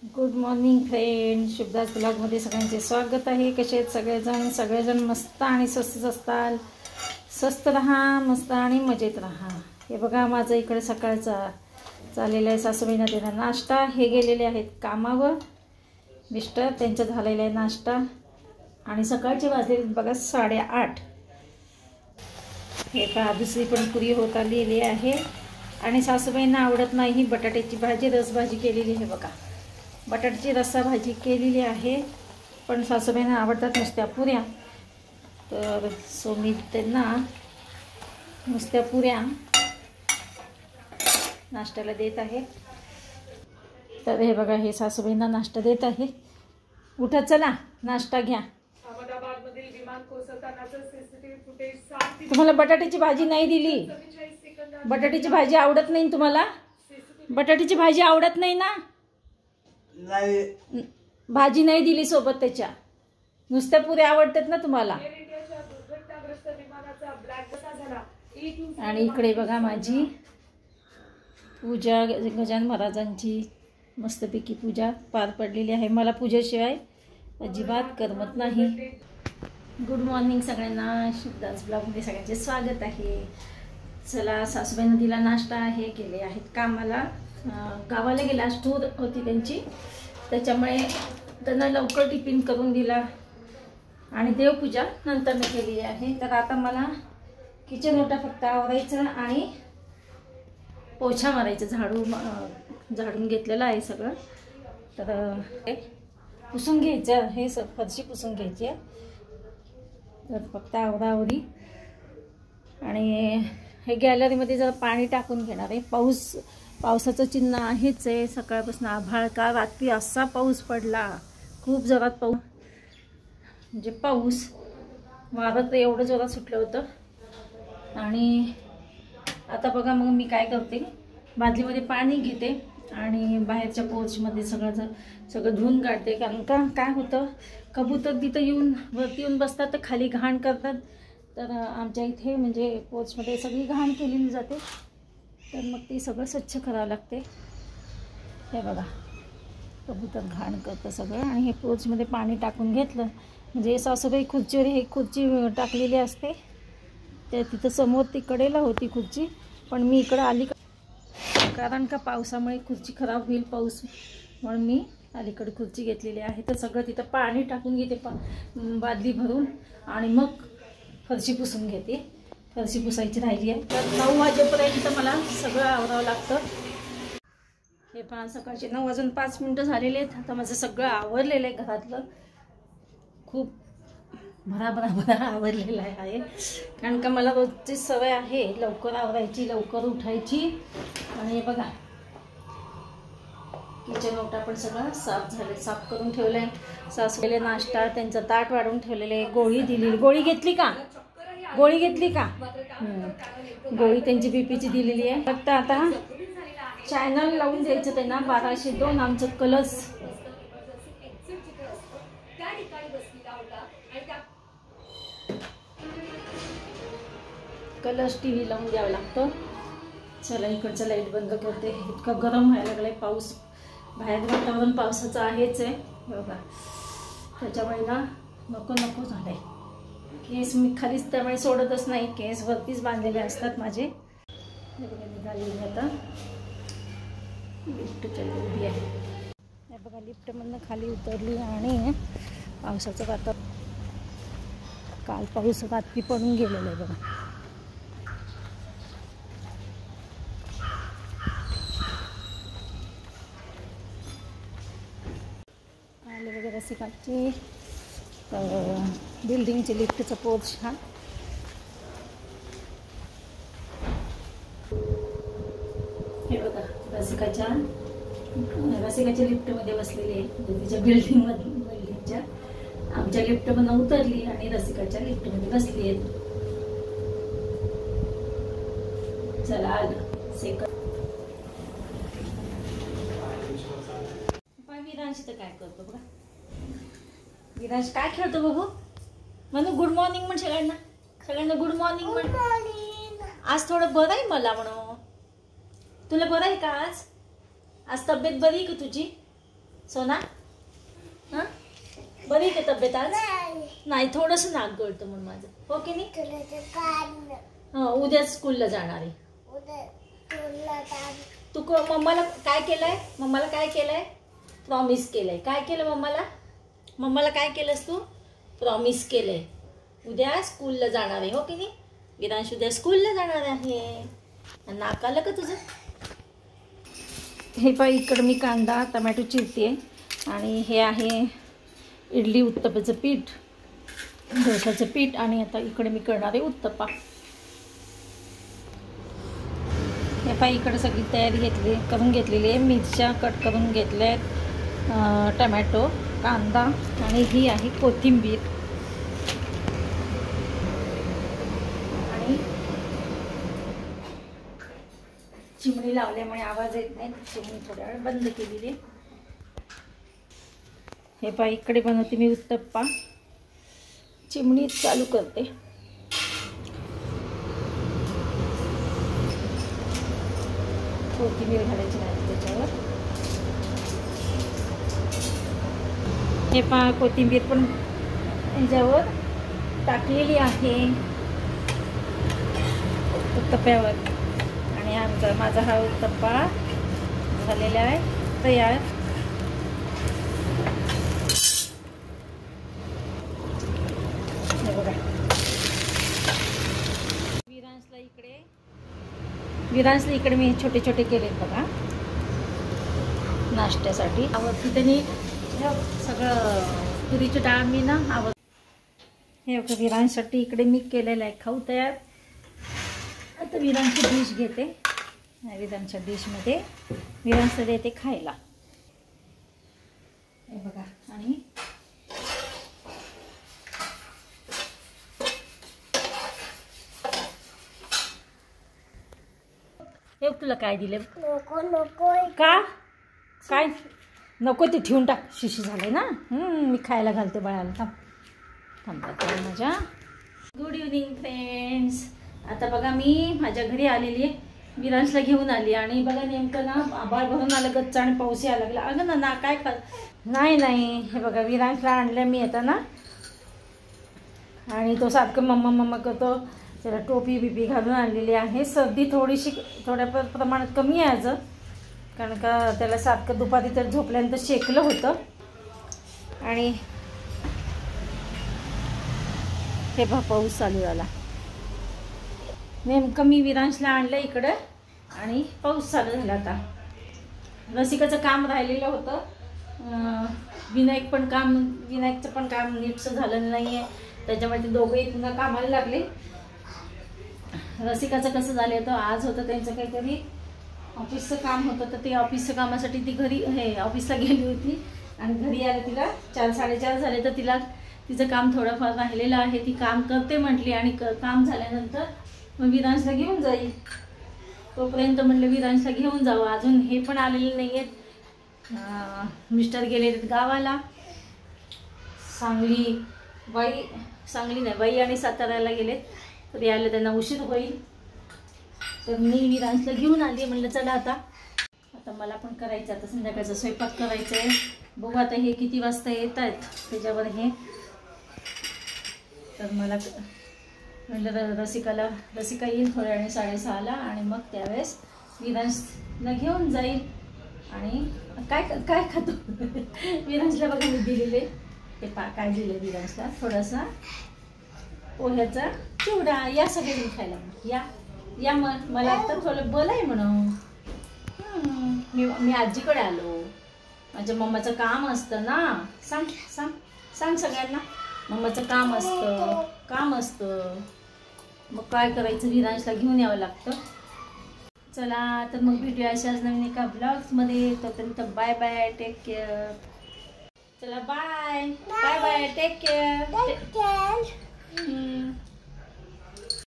Good morning friend, शुभदास ब्लॉगमध्ये सगळ्यांचे स्वागत आहे। कसे आहेत सगळेजण मस्त आणि स्वस्त असताल। स्वस्त राहा, मस्त आणि मजेत राहा। हे बघा माझं इकडे सकाळचा चाललेला आहे। सासूबाईंना देणार नाश्ता। हे गेलेले आहेत कामावर, मिस्टर त्यांचा झालेला आहे नाश्ता आणि सकाळचे वाजले बघा 8:30। हे पहा दुसरी पण पुरी होत आलेली आहे आणि सासूबाईंना आवडत नाही बटाट्याची भाजी, रसभाजी केलेली आहे बघा। बटाट्याची रस्सा भाजी केलेली आहे, पण सासूबाईंना आवडतात नुसत्या पुऱ्या, तर सो मी त्यांना नुसत्या पुऱ्या नाश्त्याला देत आहे। तर हे बघा, हे सासूबाईंना नाश्ता देत आहे। उठा, चला नाश्ता घ्या। तुम्हाला बटाट्याची भाजी नाही दिली? बटाट्याची भाजी आवडत नाही तुम्हाला? बटाट्याची भाजी आवडत नाही ना? नाही, भाजी नाही दिली सोबत त्याच्या, नुसत्या पुऱ्या आवडतात ना तुम्हाला? आणि इकडे बघा माझी पूजा, गजानन महाराजांची मस्तपैकी पूजा पार पडलेली आहे। मला पूजेशिवाय अजिबात करमत नाही। गुड मॉर्निंग सगळ्यांना, शुभदास ब्लॉगमध्ये सगळ्यांचे स्वागत आहे। चला, सासूबाईंना दिला नाश्ता आहे, गेले आहेत कामाला। गावाला गेला, टूर होती त्यांची, त्याच्यामुळे त्यांना लवकर टिफिन करून दिला आणि देवपूजा नंतर मी केली आहे। तर आता मला किचन ओटा फक्त आवरायचं आणि पोछा मारायचं, झाडून घेतलेलं आहे सगळं। तर पुसून घ्यायचं, हे फरशी पुसून घ्यायची आहे। तर फक्त आवरावरी आणि हे गॅलरीमध्ये जरा पाणी टाकून घेणार आहे। पावसाचं चिन्ह आहेच आहे, सकाळपासून आभाळ, का रात्री असा पाऊस पडला, खूप जोरात पाऊस, म्हणजे पाऊस वारं तर एवढं जोरात सुटलं होतं। आणि आता बघा, मग मी काय करते, बादलीमध्ये पाणी घेते आणि बाहेरच्या पोर्चमध्ये सगळं धुवून काढते। कारण का काय होतं, कबूतर तिथं येऊन वरती येऊन बसतात तर खाली घाण करतात। तर आमच्या इथे म्हणजे पोर्चमध्ये सगळी घाण केलेली जाते, तर मग ते सगळं स्वच्छ करावं लागते। हे बघा, कबूतर घाण करतं सगळं। आणि हे पोर्चमध्ये पाणी टाकून घेतलं म्हणजे सासूबाई खुर्चीवर हे खुर्ची टाकलेली असते, त्या तिथं समोर ती कडेला होती खुर्ची, पण मी इकडं आली कारण का पावसामुळे खुर्ची खराब होईल, पाऊस, म्हणून मी अलीकडे खुर्ची घेतलेली आहे। तर सगळं तिथं पाणी टाकून घेते बादली भरून आणि मग फरशी पुसून घेते। फरशी पुसायची राहिली आहे, तर 9 वाजेपर्यंत मला सगळं आवरावं लागतं। हे पहा, सकाळचे 9:05 झालेले आहेत। आता माझं सगळं आवरलेलं आहे घरातलं, खूप भराभरा आवरलेलं आहे। कारण का मला रोजची सवय आहे लवकर आवरायची, लवकर उठायची। आणि हे बघा, किचन ओटा पण सगळं साफ करून ठेवलं आहे। सासूबाईला नाश्ता, त्यांचं ताट वाढून ठेवलेलं आहे। गोळी दिली, गोळी घेतली का? गोळी त्यांची बीपीची दिलेली आहे। फक्त आता चॅनल लावून द्यायचं त्यांना, 1202 आमचं कलर्स टीव्ही लावून द्यावं लागतं। चला, इकडचं लाईट बंद करते, इतका गरम व्हायला लागलाय, पाऊस बाहेर, वातावरण पावसाचं आहेच आहे बघा, त्याच्यामुळे ना नको झालंय। केस मी खालीच त्यामुळे सोडतच नाही, केस वरतीच बांधलेले असतात माझे। निघाली आता लिफ्टच्या उभी आहे। हे बघा, लिफ्टमधनं खाली उतरली आणि पावसाचं वातावरण, काल पाऊस रात्री पडून गेलेलं आहे बघा। आले वगैरे रसिकाची बिल्डिंगची लिफ्टचा पोर्च हा। हे बघा, रसिकाच्या लिफ्टमध्ये बसलेली आहे, तिच्या बिल्डिंगच्या आमच्या लिफ्टमधून उतरली आणि रसिकाच्या लिफ्टमध्ये बसली आहे। चला, आलं सेकंड। विरांशी तर काय करतो बघा, विरांश काय खेळतो बघू? म्हणून गुड मॉर्निंग म्हण सगळ्यांना गुड मॉर्निंग म्हण। आज थोडं बरं आहे मला म्हणून, तुला बरं आहे का आज? आज तब्येत बरी का तुझी? सोना हां बरी आहे का तब्येत आज? नाही थोडंसं नाक गळतं म्हणून माझं, हो की नाही? हां उद्या स्कूलला जाणार आहे. तू मम्माला काय केलंय? मम्माला काय केलंय? प्रॉमिस केलंय. काय केलं मम्माला? मम्माला काय केलंस तू? प्रॉमिस केलंय उद्या स्कूलला जाणार आहे, हो की नाही? विरांश उद्या स्कूलला जाणार आहे. नाक आलं का तुझं? हे पाय इकडं मी कांदा टमॅटो चिरते आणि हे आहे इडली उत्तप्पाचं पीठ, डोशाचं पीठ आणि आता इकडे मी करणार आहे उत्तप्पा. हे पाय इकडे सगळी तयारी करून घेतलेली आहे. मिरच्या कट करून घेतल्या आहेत, टमॅटो, कांदा आणि ही आहे कोथिंबीर. आणि चिमणी लावल्यामुळे आवाज येत नाही, चिमणी थोड्या वेळ बंद केलेली आहे. हे पाय इकडे बनवते मी उत्तप्पा, चिमणी चालू करते. कोथिंबीर घालायची नाही त्याच्यावर. हे पहा कोथिंबीर पण ह्याच्यावर टाकलेली आहे उत्तप्प्यावर. आणि माझा हा उत्तप्पा झालेला आहे तयार. हे बघा विरांसला इकडे मी छोटे छोटे केलेत बघा नाश्त्यासाठी. आवडते त्यांनी सगळं तुरीची डाळ मी ना आवड. हे बघा विरांसाठी इकडे मी केलेलं आहे खाऊ तयार. आता विरांची डिश घेते, विरांच्या डिशमध्ये विरांसला देते खायला. हे बघा आणि हे तुला काय दिले? का काय नको ते ठेवून टाक, शिशी झाले ना. मी खायला घालते बाळाला. थांबा माझ्या. Good evening friends. आता बघा मी माझ्या घरी आलेली आहे, विरांशला घेऊन आली आणि बघा नेमकं ना आभाळ भरून आलं गच्च आणि पाऊस यायला लागला. अगं ना काय नाही हे बघा विरांशला आणलं मी आता ना, आणि तो सारखं मम्मा मम्मा करतो. त्याला टोपी बिपी घालून आणलेली आहे. सर्दी थोड्या प्रमाणात कमी आहे आज, कारण का त्याला सारखं दुपारी तर झोपल्यानंतर शेकलं होतं. आणि हे बघा पाऊस चालू झाला. नेमकं मी विरांशला आणलं इकडं आणि पाऊस चालू झाला. आता रसिकाचं काम राहिलेलं होतं, विनायकचं पण काम नीटचं झालं नाही आहे, त्याच्यामुळे ते दोघंही पुन्हा कामाला लागले. रसिकाचं कसं झालं होतं, आज होतं त्यांचं काहीतरी ऑफिसचं काम होतं, तर ते ऑफिसच्या कामासाठी ती घरी ऑफिसला गेली होती आणि घरी आले तिला 4-4:30 झाले. तर तिचं काम थोडंफार राहिलेलं आहे, ती काम करते म्हटली. आणि काम झाल्यानंतर मग विरांशला घेऊन जाईल. तोपर्यंत म्हटलं विरांशला घेऊन जावं. अजून हे पण आलेले नाही आहेत. मिस्टर गेले गावाला. सांगली नाही बाई आणि साताऱ्याला गेलेत, तर यायला त्यांना उशीर होईल. तर मी विरांशला घेऊन आली. म्हणलं चला आता मला पण करायचं, आता संध्याकाळचा स्वयंपाक करायचा आहे. बघू आता हे किती वाजता येत आहेत त्याच्यावर हे. तर मला म्हटलं रसिका येईल थोड्या वेळाने 6:30ला आणि मग त्यावेळेस विरांशला घेऊन जाईल. आणि काय खातो विरांशला बघा मी दिलेले ते काय दिले विरांशला, थोडासा पोह्याचा चिवडा. या सगळे खायला या मला आता थोडं बोलाय म्हणून. मी आजीकडे आलो, माझ्या मम्माचं काम असतं ना. सांग सगळ्यांना, मम्माचं काम असतं मग काय करायचं, विरांशला घेऊन यावं लागतं. चला तर मग भेटूया अशाच नवीन एका ब्लॉग्समध्ये. तोपर्यंत बाय बाय, टेक केअर. चला bye bye bye, take care.